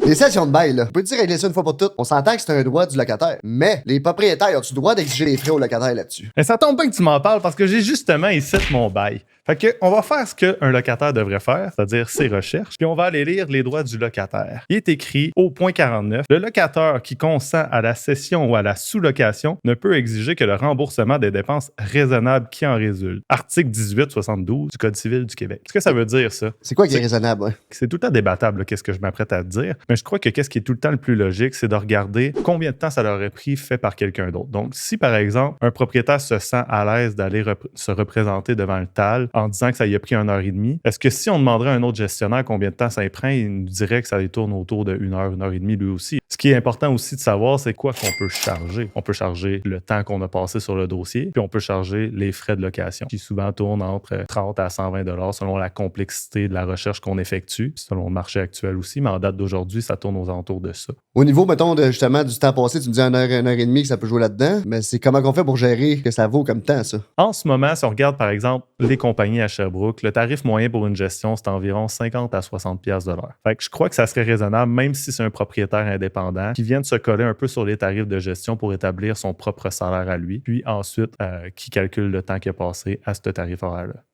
Les cessions de bail, là, peux-tu régler ça une fois pour toutes? On s'entend que c'est un droit du locataire. Mais les propriétaires ont-tu le droit d'exiger les frais aux locataires là-dessus? Et ça tombe bien que tu m'en parles parce que j'ai justement ici mon bail. Fait que, on va faire ce qu'un locataire devrait faire, c'est-à-dire ses recherches, puis on va aller lire les droits du locataire. Il est écrit au point 49, le locataire qui consent à la cession ou à la sous-location ne peut exiger que le remboursement des dépenses raisonnables qui en résultent. Article 1872 du Code civil du Québec. Qu'est-ce que ça veut dire, ça? C'est quoi qui est raisonnable, hein? C'est tout le temps débattable, là, qu'est-ce que je m'apprête à te dire, mais je crois que qu'est-ce qui est tout le temps le plus logique, c'est de regarder combien de temps ça leur aurait pris fait par quelqu'un d'autre. Donc, si par exemple, un propriétaire se sent à l'aise d'aller se représenter devant le TAL en disant que ça y a pris 1h30, est-ce que si on demanderait à un autre gestionnaire combien de temps ça y prend, il nous dirait que ça les tourne autour de 1 heure, 1h30 lui aussi? Ce qui est important aussi de savoir, c'est quoi qu'on peut charger. On peut charger le temps qu'on a passé sur le dossier, puis on peut charger les frais de location, qui souvent tournent entre 30 à 120 $ selon la complexité de la recherche qu'on effectue, selon le marché actuel aussi, mais en date d'aujourd'hui, ça tourne aux alentours de ça. Au niveau, mettons, justement, du temps passé, tu me dis 1 heure et demie que ça peut jouer là-dedans, mais c'est comment qu'on fait pour gérer que ça vaut comme temps, ça? En ce moment, si on regarde, par exemple, les compagnies à Sherbrooke, le tarif moyen pour une gestion, c'est environ 50 à 60 pièces de l'heure. Fait que je crois que ça serait raisonnable, même si c'est un propriétaire indépendant, qui vient de se coller un peu sur les tarifs de gestion pour établir son propre salaire à lui, puis ensuite, qui calcule le temps qu'il a passé à ce tarif horaire-là.